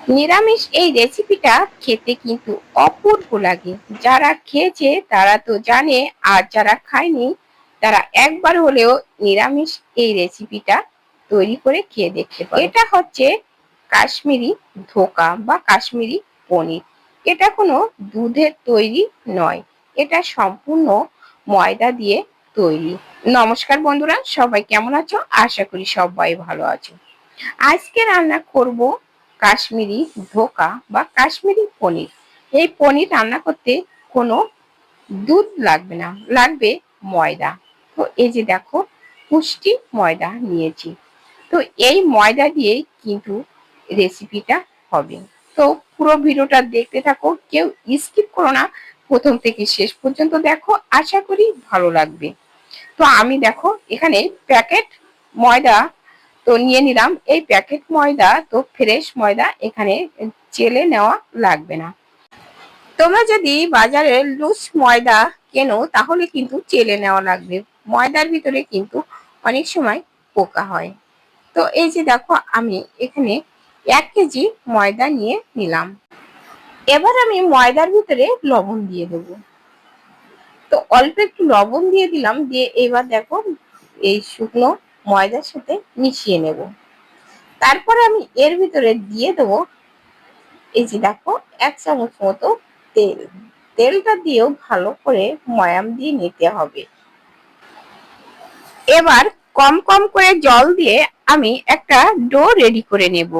নিরামিষ এই রেসিপিটা খেতে কিন্তু অপূর্ব লাগে। যারা খেয়েছে তারা তো জানে, আর যারা খায়নি তারা একবার হলেও নিরামিষ এই রেসিপিটা তৈরি করে খেয়ে দেখতে পারে। এটা হচ্ছে কাশ্মীরি ধোকা বা কাশ্মীরি পনির। এটা কোনো দুধের তৈরি নয়, এটা সম্পূর্ণ ময়দা দিয়ে তৈরি। নমস্কার বন্ধুরা, সবাই কেমন আছো? আশা করি সবাই ভালো আছো। আজকে রান্না করব কাশ্মীরি ধোকা বা কাশ্মীরি পনির। এই পনির রান্না করতে কোনো দুধ লাগবে না, লাগবে ময়দা। তো এই যে দেখো, পুষ্টি ময়দা নিয়েছি। তো এই ময়দা দিয়েই কিন্তু রেসিপিটা হবে। তো পুরো ভিডিওটা দেখতে থাকো, কেউ স্কিপ করো না, প্রথম থেকে শেষ পর্যন্ত দেখো, আশা করি ভালো লাগবে। তো আমি দেখো এখানে প্যাকেট ময়দা তো নিয়ে নিলাম। এই প্যাকেট ময়দা তো ফ্রেশ ময়দা, এখানে চেলে নেওয়া লাগবে না। তোমরা যদি বাজারে লুজ ময়দা কেনো তাহলে কিন্তু চেলে নেওয়া লাগবে, ময়দার ভিতরে কিন্তু অনেক সময় পোকা হয়। তো এই যে দেখো, আমি এখানে 1 কেজি ময়দা নিয়ে নিলাম। এবার আমি ময়দার ভিতরে লবণ দিয়ে দেবো। তো অল্প একটু লবণ দিয়ে দিলাম, দিয়ে এবার দেখো এই শুকনো ময়দার সাথে মিশিয়ে নেব। তারপরে আমি এর ভিতরে দিয়ে দেবো, এই যে দেখো, 1 চামচ মতো তেল। তেলটা দিয়েও ভালো করে ময়াম দিয়ে নিতে হবে। এবার কম কম করে জল দিয়ে আমি একটা ডো রেডি করে নেব।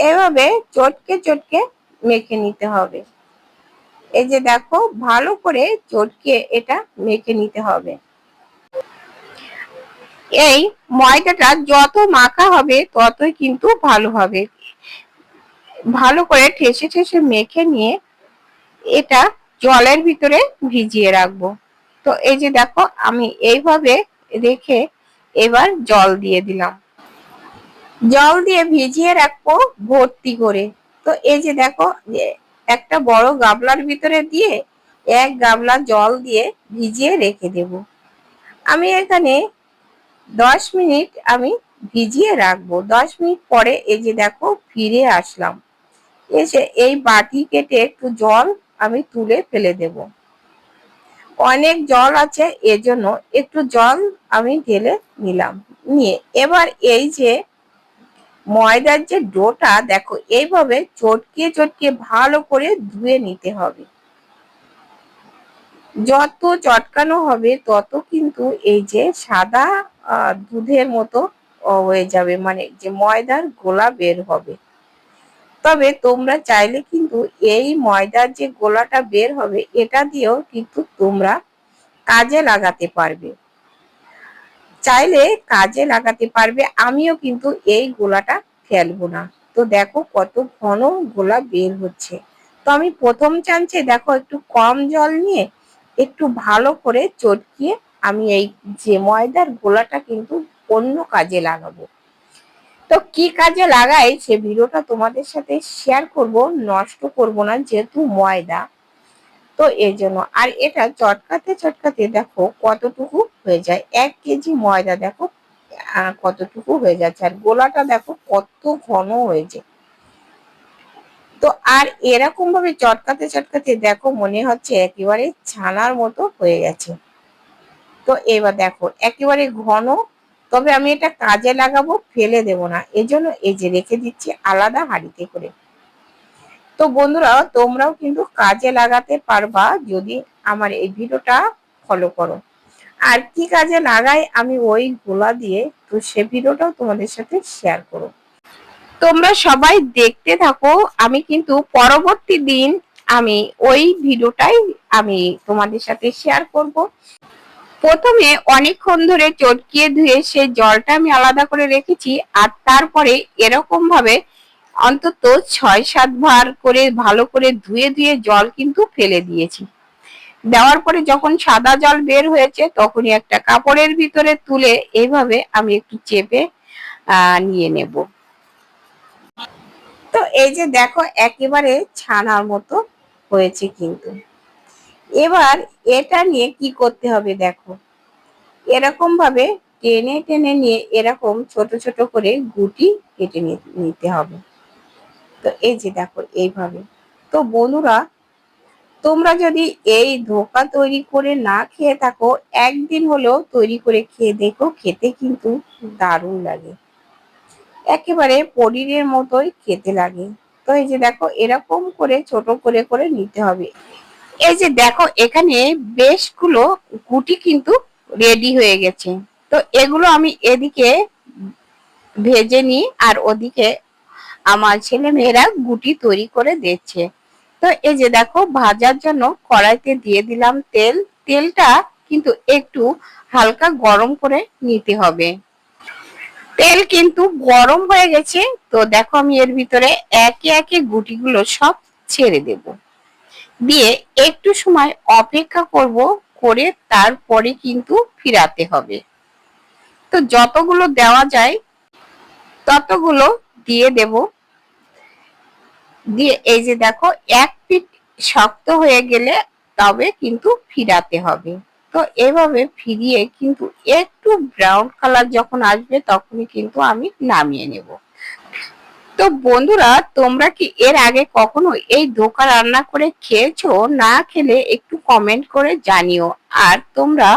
এভাবে চটকে চটকে মেখে নিতে হবে। এই যে দেখো, ভালো করে চটকে এটা মেখে নিতে হবে। এই ময়দাটা যত মাখা হবে ততই কিন্তু ভালো হবে। ভালো করে ঠেসে ঠেসে মেখে নিয়ে এটা জলের ভিতরে ভিজিয়ে রাখবো। তো এই যে দেখো, আমি এইভাবে রেখে এবার জল দিয়ে দিলাম। জল দিয়ে ভিজিয়ে রাখবো ভর্তি করে। তো এই যে দেখো, একটা বড় গামলার ভিতরে দিয়ে 1 গামলা জল দিয়ে ভিজিয়ে রেখে দেব। আমি এখানে 10 মিনিট আমি ভিজিয়ে রাখবো। 10 মিনিট পরে এই যে দেখো ফিরে আসলাম। এসে এই বাটি কেটে একটু জল আমি তুলে ফেলে দেব। অনেক জল আছে, এজন্য একটু জল আমি ঢেলে নিলাম। নিয়ে এবার এই যে ময়দার যে ডোটা দেখো, এইভাবে চটকে চটকে ভালো করে ধুয়ে নিতে হবে। যত চটকানো হবে তত কিন্তু এই যে সাদা দুধের মতো হয়ে যাবে, মানে যে ময়দার গোলা বের হবে। তবে তোমরা চাইলে কিন্তু এই ময়দার যে গোলাটা বের হবে এটা দিয়েও কিন্তু তোমরা কাজে লাগাতে পারবে, চাইলে কাজে লাগাতে পারবে। আমিও কিন্তু এই গোলাটা ফেলবো না। তো দেখো কত ঘন গোলা বের হচ্ছে। তো আমি প্রথম চান্সে দেখো একটু কম জল নিয়ে একটু ভালো করে চটকিয়ে আমি এই যে ময়দার গোলাটা কিন্তু অন্য কাজে লাগাবো। তো কি কাজে লাগাই সে ভিডিওটা তোমাদের সাথে শেয়ার করব, নষ্ট করব না যেহেতু ময়দা। তো এই জন্য, আর এটা চটকাতে চটকাতে দেখো কতটুকু হয়ে যায়। 1 কেজি ময়দা দেখো কতটুকু হয়ে যাচ্ছে, আর গোলাটা দেখো কত ঘন হয়েছে। তো আর এরকম ভাবে চটকাতে চটকাতে দেখো মনে হচ্ছে একেবারে ছানার মতো হয়ে গেছে। তো এবার দেখো একেবারে ঘন। তবে আমি এটা কাজে লাগাবো, ফেলে দেব না, এজন্য এই যে রেখে দিচ্ছি আলাদা হাঁড়িতে করে। তো বন্ধুরা, তোমরাও কিন্তু কাজে লাগাতে পারবা যদি আমার এই ভিডিওটা ফলো করো। আর কি কাজে লাগাই আমি ওই গোলা দিয়ে, তো সে ভিডিওটাও তোমাদের সাথে শেয়ার করো। তোমরা সবাই দেখতে থাকো, আমি কিন্তু পরবর্তী দিন আমি ওই ভিডিওটাই আমি তোমাদের সাথে শেয়ার করব। প্রথমে অনেকক্ষণ ধরে চটকিয়ে ধুয়ে সেই জলটা আমি আলাদা করে রেখেছি, আর তারপরে এরকম ভাবে অন্তত 6-7 বার করে ভালো করে ধুয়ে ধুয়ে জল কিন্তু ফেলে দিয়েছি। দেওয়ার পরে যখন সাদা জল বের হয়েছে তখনই একটা কাপড়ের ভিতরে তুলে এইভাবে আমি একটু চেপে নিয়ে নেব। তো এই যে দেখো একেবারে ছানার মতো হয়েছে কিন্তু। এবার এটা নিয়ে কি করতে হবে দেখো, এরকম ভাবে টেনে টেনে নিয়ে এরকম ছোট ছোট করে গুটি কেটে নিতে হবে। তো এই যে দেখো এইভাবে। তো বন্ধুরা, তোমরা যদি এই ধোকা তৈরি করে না খেয়ে থাকো, একদিন হলেও তৈরি করে খেয়ে দেখো, খেতে কিন্তু দারুণ লাগে, একেবারে পনিরের মতোই খেতে লাগে। তো এই যে দেখো এরকম করে ছোট করে করে নিতে হবে। এই যে দেখো এখানে বেশগুলো গুটি কিন্তু রেডি হয়ে গেছে। তো এগুলো আমি এদিকে ভেজে নিই, আর ওদিকে আমার ছেলে মেয়েরা গুটি তৈরি করে দিচ্ছে। তো এই যে দেখো ভাজার জন্য কড়াইতে দিয়ে দিলাম তেল। তেলটা কিন্তু একটু হালকা গরম করে নিতে হবে। তেল কিন্তু গরম হয়ে গেছে। তো দেখো আমি এর ভিতরে একে একে গুটিগুলো সব ছেড়ে দেব, দিয়ে একটু সময় অপেক্ষা করব, করে তারপরে কিন্তু ফিরাতে হবে। তো যতগুলো দেওয়া যায় ততগুলো দিয়ে দেব। দিয়ে এই যে দেখো এক পিঠ শক্ত হয়ে গেলে তবে কিন্তু ফিরাতে হবে। তো এভাবে ফিরিয়ে কিন্তু একটু ব্রাউন কালার যখন আসবে তখনই কিন্তু আমি নামিয়ে নেব। তো বন্ধুরা, তোমরা কি এর আগে কখনো এই ধোকা রান্না করে খেয়েছো? না খেলে একটু কমেন্ট করে জানিও। আর তোমরা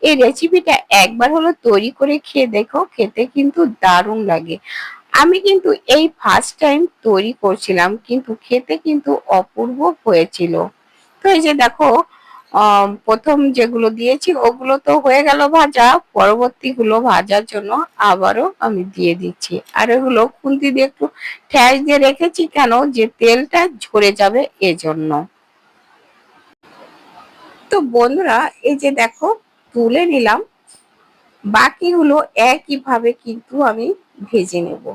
এই রেসিপিটা একবার হলো তৈরি করে খেয়ে দেখো, খেতে কিন্তু দারুণ লাগে। আমি কিন্তু এই ফার্স্ট টাইম তৈরি করছিলাম, কিন্তু খেতে কিন্তু অপূর্ব হয়েছিল। তো এই যে দেখো প্রথম যেগুলো দিয়েছি ওগুলো তো হয়ে গেল ভাজা, পরবর্তীগুলো ভাজার জন্য আবারও আমি দিয়ে দিচ্ছি। আর এগুলো খুন্তি দিয়ে একটু ঠ্যাস দিয়ে রেখেছি, কেন যে তেলটা ঝরে যাবে এজন্য। তো বন্ধুরা, এই যে দেখো তুলে নিলাম, বাকিগুলো একইভাবে কিন্তু আমি ভেজে নেব।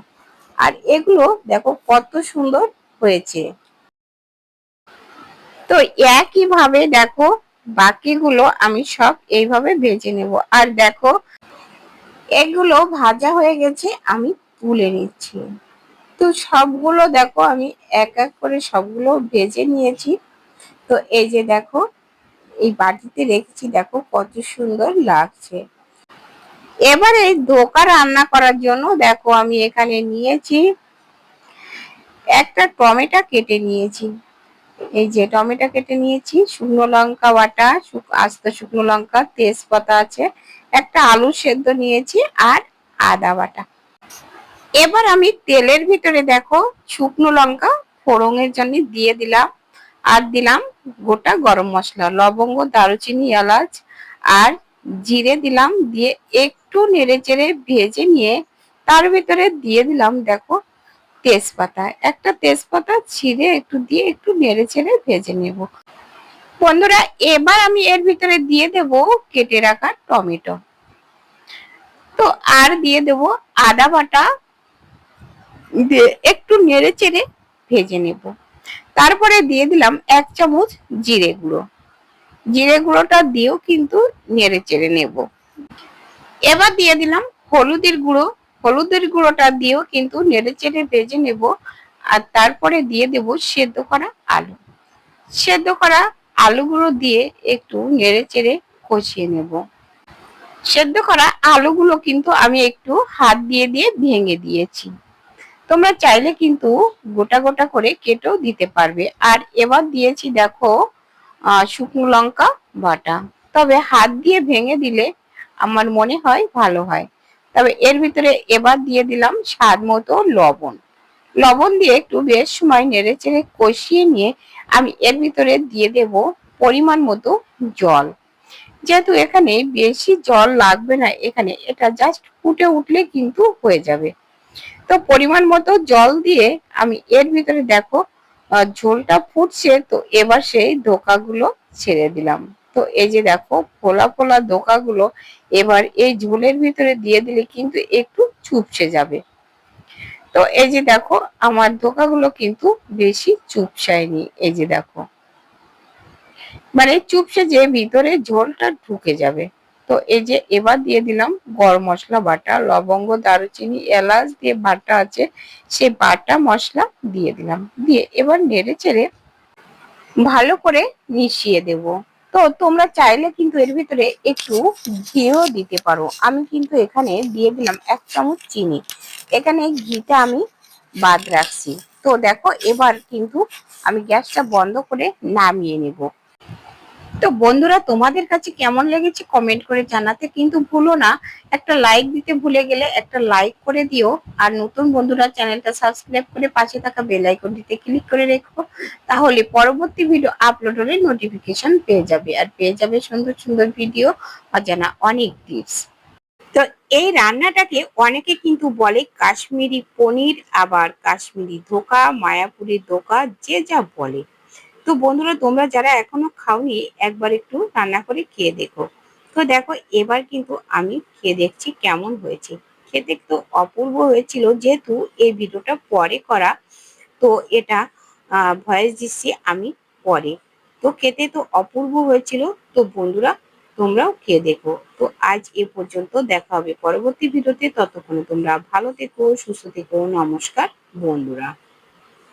আর এগুলো দেখো কত সুন্দর হয়েছে। তো একইভাবে দেখো বাকিগুলো আমি সব এইভাবে ভেজে নেব। আর দেখো এগুলো ভাজা হয়ে গেছে, আমি তুলে নিচ্ছি। তো সবগুলো দেখো আমি এক এক করে সবগুলো ভেজে নিয়েছি। তো এই যে দেখো এই বাটিতে রেখেছি, দেখো কত সুন্দর লাগছে। এবারে ধোকা রান্না করার জন্য দেখো আমি এখানে নিয়েছি একটা টমেটো কেটে নিয়েছি। এই যে টমেটো কেটে নিয়েছি, শুকনো লঙ্কা বাটা, আস্ত শুকনো লঙ্কা, তেজপাতা আছে, একটা আলু সেদ্ধ নিয়েছি, আর আদা বাটা। এবার আমি তেলের ভিতরে দেখো শুকনো লঙ্কা ফোড়নের জন্য দিয়ে দিলাম, আর দিলাম গোটা গরম মশলা, লবঙ্গ, দারুচিনি, এলাচ আর জিরে দিলাম। দিয়ে একটু নেড়ে চেড়ে ভেজে নিয়ে তার ভিতরে দিয়ে দিলাম দেখো তেজপাতা, একটা তেজপাতা ছিঁড়ে একটু দিয়ে একটু নেড়ে চেড়ে ভেজে নেব। বন্ধুরা, এবার আমি এর ভিতরে দিয়ে দেব কেটে রাখা টমেটো। তো আর দিয়ে দেব আদা বাটা, দিয়ে একটু নেড়ে চেড়ে ভেজে নেব। তারপরে দিয়ে দিলাম 1 চামচ জিরে গুঁড়ো। জিরে গুঁড়োটা দিয়েও কিন্তু নেড়ে চেড়ে নেব। এবার দিয়ে দিলাম হলুদের গুঁড়ো। হলুদের গুঁড়োটা দিয়েও কিন্তু নেড়ে চেড়ে ভেজে নেব। আর তারপরে দিয়ে দেব সেদ্ধ করা আলু। সেদ্ধ করা আলুগুলো দিয়ে একটু নেড়ে চেড়ে কষিয়ে নেব। সেদ্ধ করা আলুগুলো কিন্তু আমি একটু হাত দিয়ে দিয়ে ভেঙে দিয়েছি। তোমরা চাইলে কিন্তু গোটা গোটা করে কেটেও দিতে পারবে। আর এবার দিয়েছি দেখো শুকনো লঙ্কা বাটা, তবে হাত দিয়ে ভেঙে দিলে আমার মনে হয় ভালো হয়। তবে এর ভিতরে এবার দিয়ে দিলাম স্বাদ মতো লবণ। লবণ দিয়ে একটু বেশ সময় নেড়ে চেড়ে কষিয়ে নিয়ে আমি এর ভিতরে দিয়ে দেব পরিমাণ মতো জল। যেহেতু এখানে বেশি জল লাগবে না, এখানে এটা জাস্ট ফুটে উঠলে কিন্তু হয়ে যাবে। তো পরিমাণ মতো জল দিয়ে আমি এর ভিতরে দেখো ঝোলটা ফুটছে। তো এবার সেই ধোকাগুলো ছেড়ে দিলাম। তো এই যে দেখো ফোলা ফোলা ধোকাগুলো এবার এই ঝোলের ভিতরে দিয়ে দিলে কিন্তু একটু চুপসে যাবে। তো এই যে দেখো আমার ধোকাগুলো কিন্তু বেশি চুপসায়নি। এই যে দেখো মানে চুপসে যে ভিতরে ঝোলটা ঢুকে যাবে। তো এই যে এবার দিয়ে দিলাম গরম মশলা বাটা, লবঙ্গ, দারুচিনি, এলাচ দিয়ে বাটা আছে, সে বাটা মশলা দিয়ে দিলাম। দিয়ে এবার নেড়ে চেড়ে ভালো করে মিশিয়ে দেব। তো তোমরা চাইলে কিন্তু এর ভিতরে একটু ঘিও দিতে পারো। আমি কিন্তু এখানে দিয়ে দিলাম 1 চামচ চিনি। এখানে ঘিটা আমি বাদ রাখছি। তো দেখো এবার কিন্তু আমি গ্যাসটা বন্ধ করে নামিয়ে নেব। তো বন্ধুরা, তোমাদের কাছে কেমন লেগেছে কমেন্ট করে জানাতে কিন্তু ভুলো না। একটা লাইক দিতে ভুলে গেলে একটা লাইক করে দিও। আর নতুন বন্ধুরা চ্যানেলটা সাবস্ক্রাইব করে পাশে থাকা বেল আইকনটিতে ক্লিক করে রেখো। তাহলে পরবর্তী ভিডিও আপলোড হলে নোটিফিকেশন পেয়ে যাবে, আর পেয়ে যাবে সুন্দর সুন্দর ভিডিও, অজানা অনেক টিপস। তো এই রান্নাটাকে অনেকে কিন্তু বলে কাশ্মীরি পনির, আবার কাশ্মীরি ধোকা, মায়াপুরি ধোকা, যে যা বলে। তো বন্ধুরা, তোমরা যারা এখনো খাওনি একবার একটু রান্না করে খেয়ে দেখো। তো দেখো এবার কিন্তু আমি খেয়ে দেখছি কেমন হয়েছে। খেতে তো অপূর্ব হয়েছিল, যেহেতু এই ভিডিওটা পরে করা, তো এটা ভয়েস দিচ্ছি আমি পরে। তো খেতে তো অপূর্ব হয়েছিল। তো বন্ধুরা, তোমরাও খেয়ে দেখো। তো আজ এ পর্যন্ত, দেখা হবে পরবর্তী ভিডিওতে। ততক্ষণে তোমরা ভালো থেকো, সুস্থ থেকো। নমস্কার বন্ধুরা।